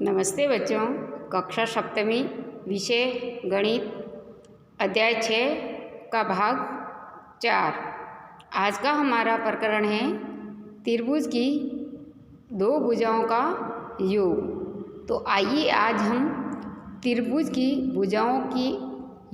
नमस्ते बच्चों। कक्षा सप्तमी विषय गणित अध्याय 6 का भाग 4। आज का हमारा प्रकरण है त्रिभुज की दो भुजाओं का योग। तो आइए आज हम त्रिभुज की भुजाओं की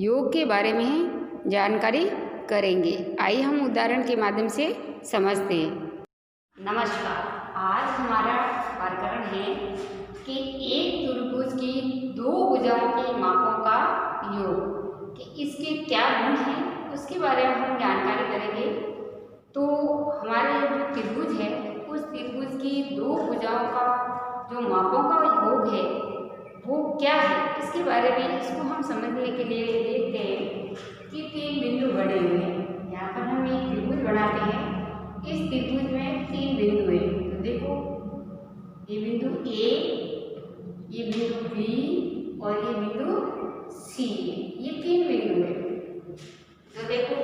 योग के बारे में जानकारी करेंगे। आइए हम उदाहरण के माध्यम से समझते हैं। नमस्कार। आज हमारा प्रकरण है कि एक त्रिभुज की दो भुजाओं के मापों का योग, कि इसके क्या गुण हैं उसके बारे में हम जानकारी करेंगे। तो हमारे जो त्रिभुज है उस त्रिभुज की दो भुजाओं का जो मापों का योग है वो क्या है, इसके बारे में इसको हम समझने के लिए देखते हैं कि तीन बिंदु बने हुए हैं। यहाँ पर हम एक त्रिभुज बनाते हैं। इस त्रिभुज में तीन बिंदु हैं। तो देखो, ये बिंदु ए, ये बिंदु बी और ये बिंदु सी, ये तीन बिंदु है। तो देखो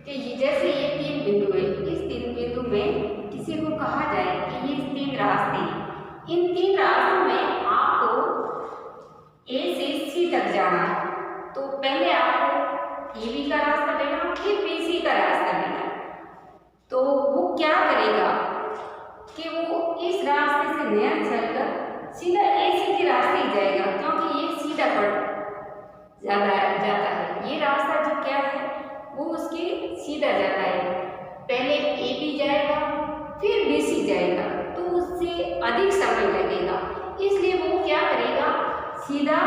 कि जैसे ये तीन बिंदु है, इस तीन बिंदु में किसी को कहा जाए कि ये तीन रास्ते हैं। इन तीन रास्तों में आपको ए से सी तक जाना है। तो पहले आपको ए बी का रास्ता लेना, फिर बी सी का रास्ता लेना। तो वो क्या करेगा कि वो इस रास्ते से नया चलकर सीधा एसी के रास्ते ही जाएगा, क्योंकि ये सीधा पड़ जाता है। ये रास्ता जो क्या है वो उसके सीधा जाता है। पहले ए बी जाएगा, फिर बी सी जाएगा, तो उससे अधिक समय लगेगा। इसलिए वो क्या करेगा, सीधा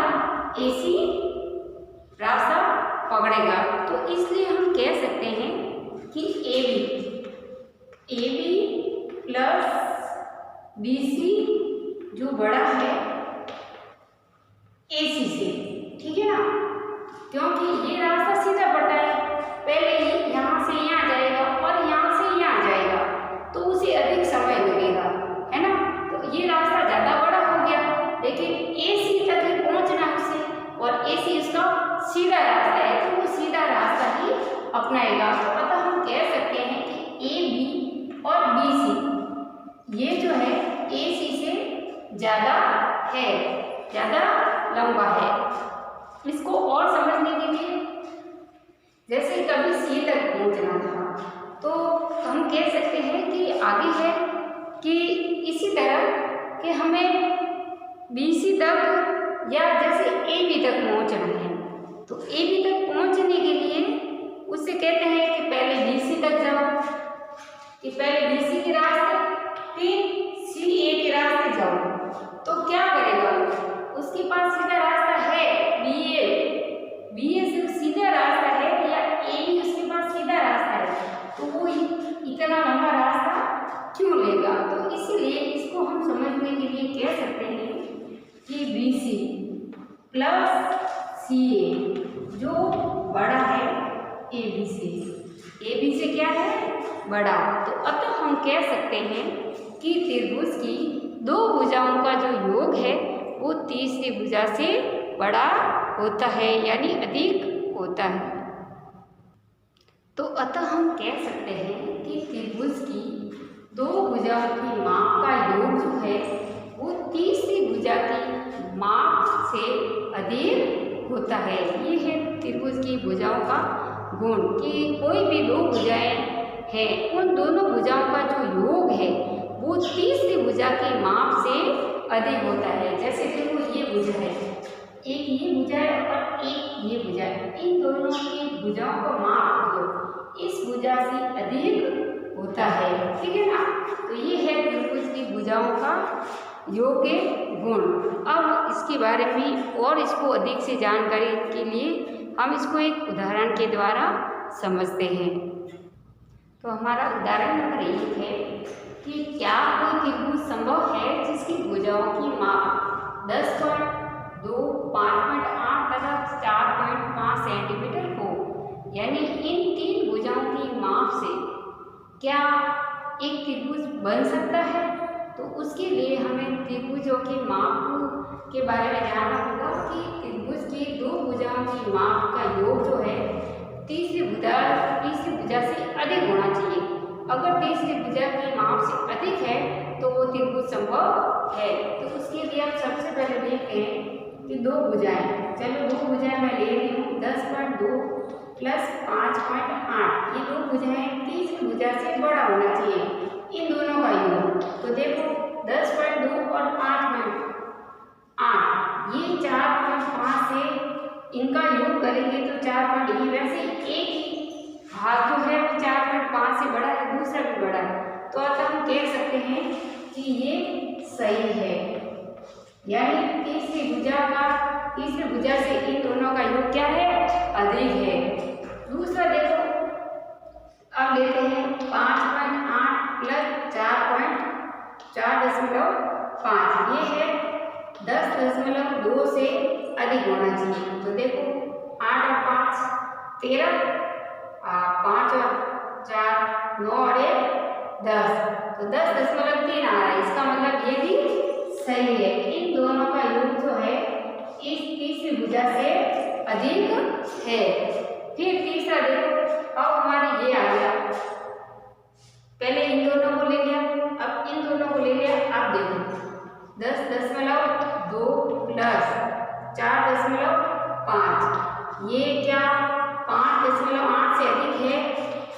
एसी रास्ता पकड़ेगा। तो इसलिए हम कह सकते हैं कि A B plus B C जो बड़ा है ए सी से, ठीक है ना, क्योंकि ये रास्ता सीधा पड़ता है। पहले ये यहाँ से यहाँ जाएगा और यहाँ से यहाँ जाएगा, तो उसे अधिक समय लगेगा, है ना। तो ये रास्ता ज़्यादा बड़ा हो गया, लेकिन ए सी तक ही पहुँचना उसे, और ए सी उसका सीधा रास्ता है, तो वो सीधा रास्ता ही अपनाएगा। तो अतः हम कह सकते हैं कि ए बी और बी सी ये जो है ए सी से ज़्यादा है, ज़्यादा लंबा है। इसको और समझने के लिए, जैसे कभी सी तक पहुंचना था, तो हम कह सकते हैं कि आगे है कि इसी तरह कि हमें बी सी तक या जैसे ए बी तक पहुंचना है। तो ए बी तक पहुंचने के लिए उससे कहते हैं कि पहले बी सी तक जाओ, कि पहले बी सी के रास्ते फिर सी ए के रास्ते जाओ। तो क्या करेगा, उसके पास सीधा रास्ता है बी ए से सीधा रास्ता है, या ए बी उसके पास सीधा रास्ता है, तो वो इतना लंबा रास्ता क्यों लेगा। तो इसीलिए इसको हम समझने के लिए कह सकते हैं कि बी सी प्लस सी ए जो बड़ा है ए बी से क्या है, बड़ा। तो अतः हम कह सकते हैं कि त्रिभुज की दो भुजाओं का जो योग है वो तीसरी भुजा से बड़ा होता है, यानी अधिक होता है। तो अतः हम कह सकते हैं कि त्रिभुज की दो भुजाओं की माप का योग जो है वो तीसरी भुजा की माप से अधिक होता है। ये है त्रिभुज की भुजाओं का गुण, कि कोई भी दो भुजाएं हैं, उन दोनों भुजाओं का जो योग है वो तीसरी भुजा की माप से अधिक होता है। जैसे देखो, ये भुजा है, एक ये भुजा है और एक ये भुजा है, इन दोनों की भुजाओं का माप जो इस भुजा से अधिक होता है, ठीक है ना। तो ये है त्रिभुज की भुजाओं का योग के गुण। अब इसके बारे में और इसको अधिक से जानकारी के लिए हम इसको एक उदाहरण के द्वारा समझते हैं। तो हमारा उदाहरण नंबर 1 है कि क्या कोई त्रिभुज संभव है जिसकी भुजाओं की माप 10.2, 5.8 तथा 4.5 सेंटीमीटर हो। यानी इन तीन भुजाओं की माप से क्या एक त्रिभुज बन सकता है। तो उसके लिए हमें त्रिभुजों के माप के बारे में जानना होगा कि त्रिभुज की दो भुजाओं की माप का योग जो है तीसरी भुजा से अधिक होना चाहिए। अगर तीसरी भुजा की माप से अधिक है तो वो त्रिभुज संभव है। तो उसके लिए हम सबसे पहले देखते हैं कि दो भुजाएं, चलो दो भुजाएं मैं ले रही हूँ 10.2 प्लस 5.8, ये दो भुजाएं तीसरी भुजा से बड़ा होना चाहिए इन दोनों का योग। तो देखो 10.2 और 5.8 ये 4.5 से इनका योग करेंगे तो 4. वैसे एक ही भाग जो है वो 4.5 से बड़ा है, दूसरा भी बड़ा है, तो अतः हम कह सकते हैं कि ये सही है, यानी तीसरी भुजा से इन दोनों का योग क्या है, अधिक है। दूसरा देखो, अब लेते हैं 5.8 प्लस 4.5, ये है 10.2 से अधिक होना चाहिए। तो देखो 8 और 5 13, 5 और 4 9 और 1 10, तो 10.3 आ रहा है, इसका मतलब ये भी सही है। इन दोनों का योग जो है इस तीसरी भुजा से अधिक है। फिर तीसरा देखो, अब हमारे ये आ गया, पहले इन दोनों को ले लिया, अब इन दोनों को ले लिया। अब देखो 10.2 प्लस 4.5, ये क्या 5.8 से अधिक है,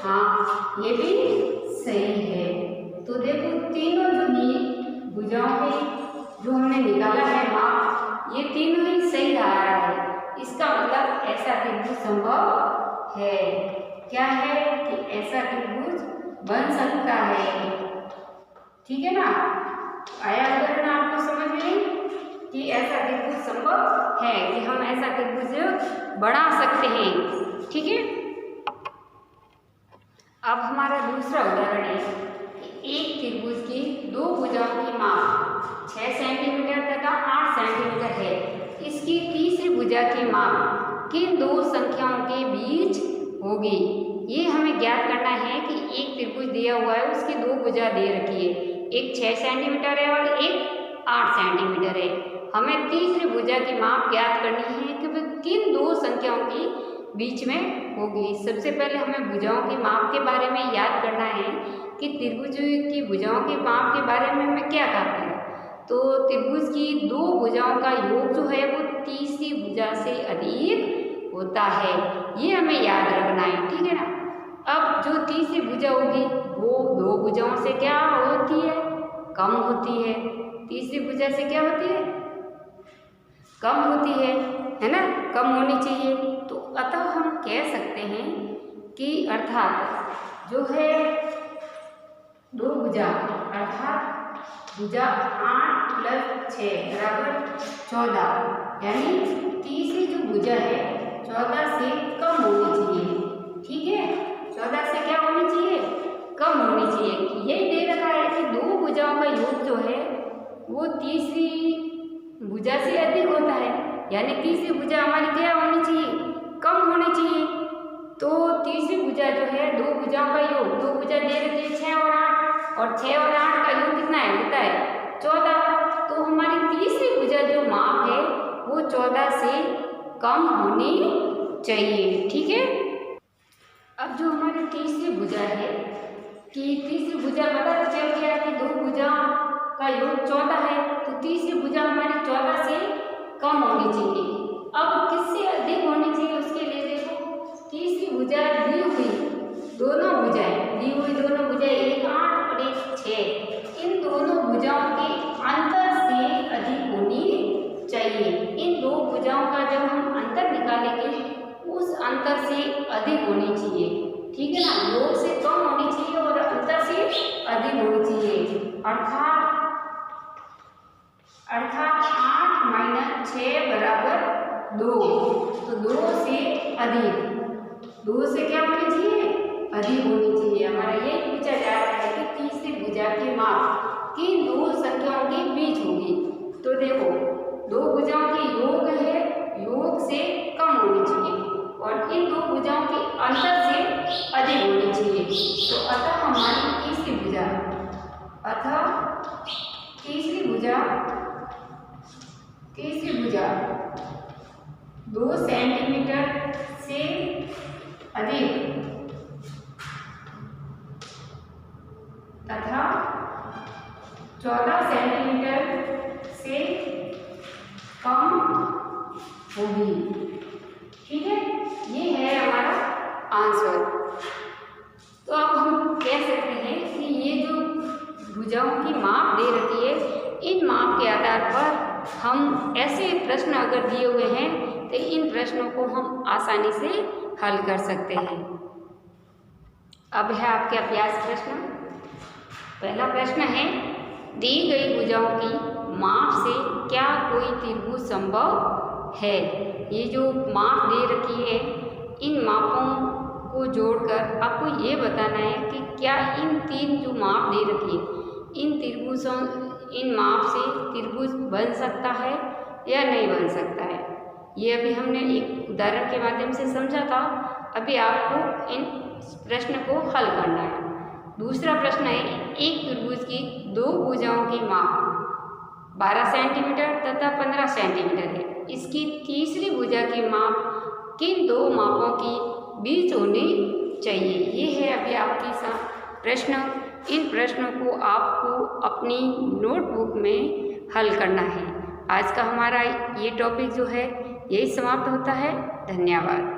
हाँ ये भी सही है। तो देखो तीनों जो भुजाओं की जो हमने निकाला है माप, ये तीनों ही सही आ रहा है, इसका मतलब ऐसा त्रिभुज संभव है। क्या है कि ऐसा त्रिभुज बन सकता है, ठीक है ना। आया उदाहरण आपको समझ में कि ऐसा त्रिभुज संभव है, कि हम ऐसा त्रिभुज बना सकते हैं, ठीक है। अब हमारा दूसरा उदाहरण है कि एक त्रिभुज की दो भुजाओं की माप 6 सेंटीमीटर तथा 8 सेंटीमीटर है। इसकी तीसरी भुजा की माप किन दो संख्याओं के बीच होगी। ये हमें ज्ञात करना है कि एक त्रिभुज दिया हुआ है, उसकी दो भुजा दे रखी है, एक 6 सेंटीमीटर है और एक 8 सेंटीमीटर है। हमें तीसरी भुजा की माप ज्ञात करनी है कि वह किन दो संख्याओं की बीच में होगी। सबसे पहले हमें भुजाओं की माप के बारे में याद करना है कि त्रिभुज की भुजाओं के माप के बारे में हमें क्या कहते हैं। तो त्रिभुज की दो भुजाओं का योग जो है वो तीसरी भुजा से अधिक होता है, ये हमें याद रखना है, ठीक है ना। अब जो तीसरी भुजा होगी वो दो भुजाओं से क्या होती है, कम होती है। तीसरी भुजा से क्या होती है, कम होती है ना, कम होनी चाहिए। तो अतः हम कह सकते हैं कि अर्थात जो है दो भुजा, अर्थात भुजा 8 प्लस 6 बराबर 14, यानी तीसरी जो भुजा है 14 से कम होनी चाहिए, ठीक है। 14 से क्या होनी चाहिए, कम होनी चाहिए। यही दे रखा है कि दो भुजाओं का योग जो है वो तीसरी भुजा से अधिक होता है, यानी तीसरी भुजा हमारी क्या होनी चाहिए, कम होनी चाहिए। तो तीसरी भुजा जो है दो भुजाओं का योग, दो भुजा दे रखी है 6 और 8, और 6 और 8 का योग कितना है, होता है 14। तो हमारी तीसरी भुजा जो माप है वो 14 से कम होनी चाहिए, ठीक है। अब जो हमारी तीसरी भुजा है कि तीसरी भुजा पता चल गया कि दो भुजा का योग 14 है, तो तीसरी भुजा हमारी 14 से कम होनी चाहिए। अब किससे अधिक होनी चाहिए उसके लिए देखो, तीसरी भुजा दी हुई दोनों भुजाएं, दी हुई दोनों भुजाएं, एक 8 और एक 6, इन दोनों भुजाओं के अंतर से अधिक होनी चाहिए। इन दो भुजाओं का जब हम अंतर निकालेंगे उस अंतर से अधिक होनी चाहिए, ठीक है ना। योग से कम होनी चाहिए और अंतर से अधिक होनी चाहिए। अर्थात 8 - 6 बराबर 2, तो 2 से अधिक, 2 से क्या होनी चाहिए, अधिक होनी चाहिए। हमारा ये पूछा जा रहा है कि तीसरी भुजा की माप किन दो संख्याओं के बीच होगी। तो देखो दो भुजाओं की योग है, योग से कम होनी चाहिए और इन दो भुजाओं के अंतर से अधिक होनी चाहिए। तो अतः हमारी तीसरी भुजा, तीसरी भुजा 2 सेंटीमीटर से अधिक 14 सेंटीमीटर से कम होगी। ठीक है, ये है हमारा आंसर। तो अब हम कह सकते हैं कि ये जो भुजाओं की माप दे रखी है, इन माप के आधार पर हम ऐसे प्रश्न अगर दिए हुए हैं तो इन प्रश्नों को हम आसानी से हल कर सकते हैं। अब है आपके अभ्यास प्रश्न। पहला प्रश्न है, दी गई भुजाओं की माप से क्या कोई त्रिभुज संभव है। ये जो माप दे रखी है, इन मापों को जोड़कर आपको ये बताना है कि क्या इन तीन जो माप दे रखी है, इन त्रिभुजों, इन माप से त्रिभुज बन सकता है या नहीं बन सकता है। ये अभी हमने एक उदाहरण के माध्यम से समझा था। अभी आपको इन प्रश्न को हल करना है। दूसरा प्रश्न है, एक त्रिभुज की दो भुजाओं की माप 12 सेंटीमीटर तथा 15 सेंटीमीटर है। इसकी तीसरी भुजा की माप किन दो मापों की बीच होनी चाहिए। ये है अभी आपकी प्रश्न। इन प्रश्नों को आपको अपनी नोटबुक में हल करना है। आज का हमारा ये टॉपिक जो है यही समाप्त होता है। धन्यवाद।